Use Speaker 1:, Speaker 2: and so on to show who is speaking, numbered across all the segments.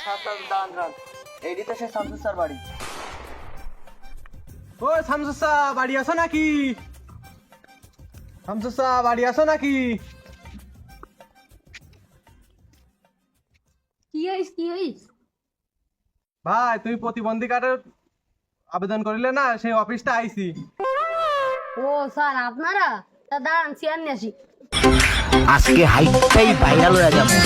Speaker 1: দান রান এইটি তো সে শামসু স্যার বাড়ি।
Speaker 2: ও শামসুসা বাড়ি আছো নাকি? শামসুসা বাড়ি আছো নাকি?
Speaker 3: কি হইস?
Speaker 2: ভাই তুমি প্রতিবন্ধী কার্ডের আবেদন করিলে না, সেই অফিসটা আইছি।
Speaker 3: ও স্যার আপনারা তা দাঁড়ান চেয়ার নিয়ে আসি।
Speaker 4: আজকে হাইটটাই ভাইরাল হয়ে যাবে।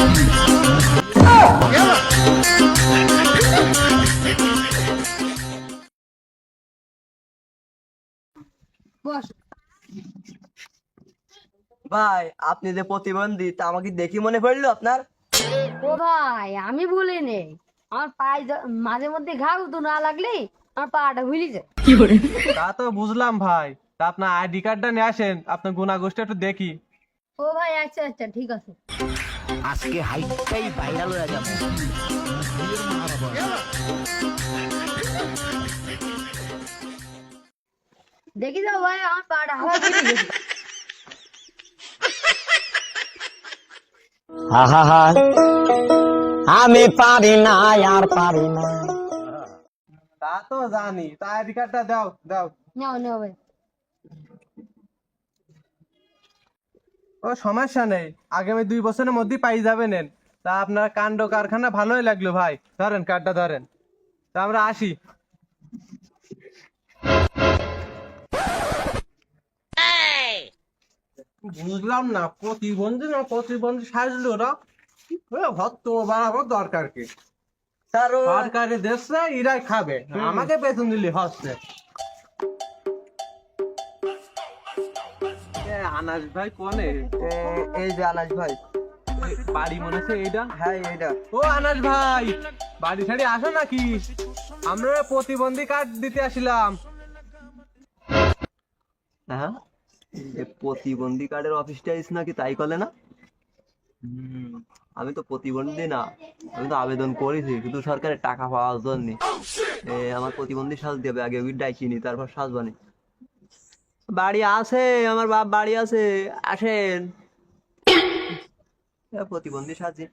Speaker 3: বস।
Speaker 1: ভাই আপনি যে প্রতিবন্ধী তা আমাকে দেখি মনে পড়লো আপনার?
Speaker 3: ও ভাই আমি ভুলি নেই, আমার পায়ে মাঝে মধ্যে ঘা তো না লাগলে আমার পাটা ভুলি যায়।
Speaker 2: তা তো বুঝলাম ভাই, তা আপনার আইডি কার্ডটা নিয়ে আসেন, আপনার গুণাগোষ্ঠী একটু দেখি।
Speaker 3: ও ভাই আচ্ছা আচ্ছা ঠিক আছে।
Speaker 4: আজকে হাইটটাই ভাইরাল হয়ে যাবে।
Speaker 3: দেখি যাও ভাই আমার পাটা হাওয়া ভুলি গেছে।
Speaker 4: আমি পারি না, আর পারি না।
Speaker 2: তা তো জানি, তা আইডি কার্ডটা দাও দাও।
Speaker 3: নাও নাও ভাই।
Speaker 2: ও সমস্যা নেই, আগামী 2 বছরের মধ্যেই পাই যাবেন। তা আপনার কাণ্ড কারখানা ভালোই লাগলো ভাই, ধরেন কার্ডটা ধরেন। তা আমরা আসি। বুঝলাম না, প্রতিবন্ধী সাজলো ওরা, ভক্ত বাড়াবার দরকার কি?
Speaker 1: স্যার
Speaker 2: সরকারি দেশে এরাই খাবে, আমাকে বেতন দিলে হচ্ছে। আনাস ভাই কোনে?
Speaker 1: এই যে আনাস ভাই।
Speaker 2: বাড়ি মনে হচ্ছে এইটা।
Speaker 1: হ্যাঁ এইটা।
Speaker 2: ও আনাস ভাই, বাড়ি ছাড়ি আসো নাকি? আমরা প্রতিবন্ধী কার্ড দিতে আসিলাম।
Speaker 1: হ্যাঁ প্রতিবন্ধী কার্ডের অফিসটা আইস নাকি তাই কলে না? আমি তো প্রতিবন্ধী না, আমি তো আবেদন করেছি শুধু সরকারের টাকা পাওয়ার জন্য। আমার প্রতিবন্ধী সাজ দেবে, আগে ওই ডাইকিনি তারপর সাজবানি। বাড়ি আছে, আমার বাপ বাড়ি আছে, আসেন। প্রতিবন্ধী সাজি।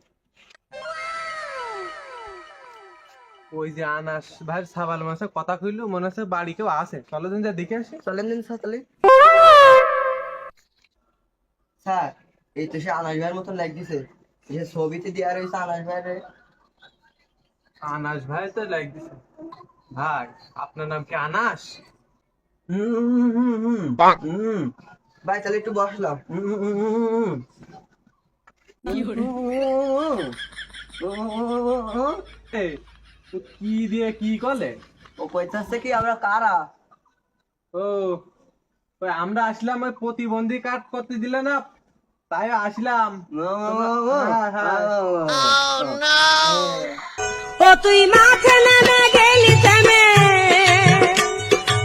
Speaker 2: ওই যে আনাস ভাই সাবাল মাসে কথা কইলো, মনে হচ্ছে বাড়ি কেউ আছে, চলো দিন যা দেখে আসি।
Speaker 1: চলেন দিন স্যার তাহলে। স্যার এই তো সে আনাস ভাইয়ের মতন লাগতেছে, যে ছবিতে দেওয়া রয়েছে আনাস ভাইয়ের।
Speaker 2: আনাস ভাই তো লাগতেছে। ভাই আপনার নাম কি আনাস?
Speaker 1: ভাই তাহলে একটু বসলাম।
Speaker 2: এই, তো কি দিয়ে কি করলে?
Speaker 1: ও কইতাছে কি আমরা কারা?
Speaker 2: ও ওই আমরা আসলাম ওই প্রতিবন্ধী কার্ড করতে দিলে না, তাই আসলাম। হ্যাঁ, হ্যাঁ।
Speaker 5: ও তুই মাঠে নেমে গেলি থেমে,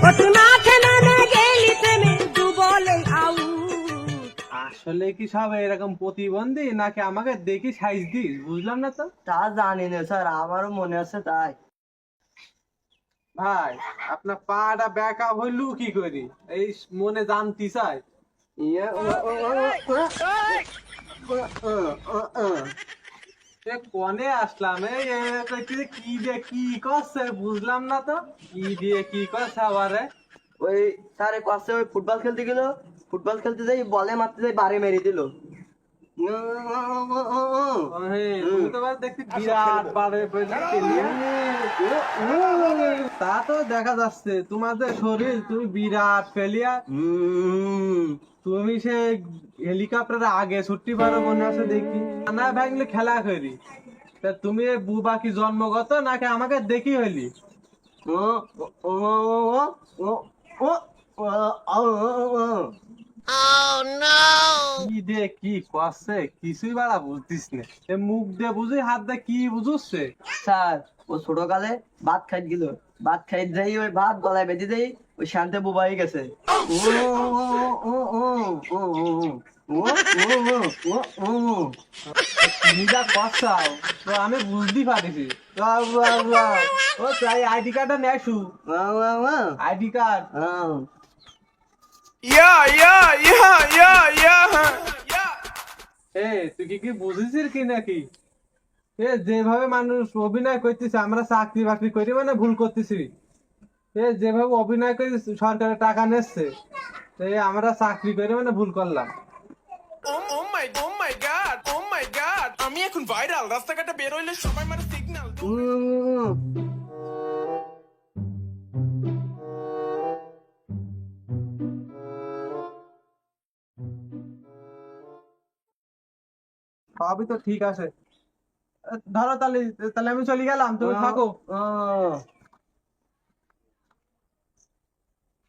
Speaker 5: ও তুই মাঠে নেমে গেলি থেমে, তু বলে আউ।
Speaker 2: আসলে কি সব এরকম প্রতিবন্ধী নাকি আমাকে দেখি সাইজ দিস, বুঝলাম না তো।
Speaker 1: তা জানি না স্যার, আমারও মনে আছে তাই।
Speaker 2: ভাই আপনার পাটা ব্যাকা হইলু কি করি, এই মনে জানতে চাই। কনে আসলাম, এই কি দিয়ে কি করছে বুঝলাম না তো, কি দিয়ে কি করছে আবারে।
Speaker 1: ওই স্যার কাছে ওই ফুটবল খেলতে গেল, ফুটবল খেলতে যাই বলে মারতে যাই বারে মেরে দিল।
Speaker 2: তুমি তো দেখছি বিরাট পারে তা তো দেখা যাচ্ছে তোমাদের শরীর, তুমি বিরাট ফেলিয়া। তুমি সে হেলিকপ্টারে আগে ছুটতে পারো মনে আছে দেখি, না ভাঙলে খেলা করি। তা তুমি বুবা কি জন্মগত নাকি আমাকে দেখি হইলি? কি দে কি করছে কিছুই বাড়া বুঝতিস না, এ মুখ দিয়ে বুঝি হাত দিয়ে কি বুঝুচ্ছে।
Speaker 1: স্যার ও ছোটকালে ভাত খাই গেল, ভাত খাই যাই ওই ভাত গলায় বেঁধে দেই, ওই শান্তে বুবা হয়ে গেছে।
Speaker 2: তুমি যা করছাও তো আমি বুঝতে পারিছি। ও তাই আইডি কার্ডটা নেসু, আইডি কার্ড। এ তুই কি কি বুঝেছিস কি নাকি? এ যেভাবে মানুষ অভিনয় করতেছে আমরা চাকরি বাকরি করি মানে ভুল করতেছি। এ যেভাবে অভিনয় করে সরকারের টাকা নিচ্ছে, এই আমরা চাকরি করে মানে ভুল করলাম।
Speaker 6: Oh my god, আমি এখন ভাইরাল, রাস্তাঘাটে বের হইলে সবাই মানে সিগন্যাল।
Speaker 2: সবই তো ঠিক আছে। ধরো তাহলে, তাহলে আমি চলে গেলাম, তুমি থাকো।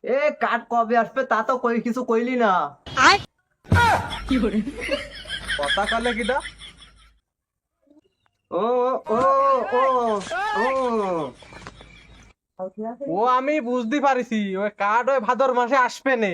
Speaker 1: এ কাঠ কবে আসবে তা তো কিছু কইলি না।
Speaker 2: কথা কলে কিটা?
Speaker 1: ও ও ও ও
Speaker 2: ও আমি বুঝতে পারিছি, ওই কার্ড ওই ভাদর মাসে আসবে না।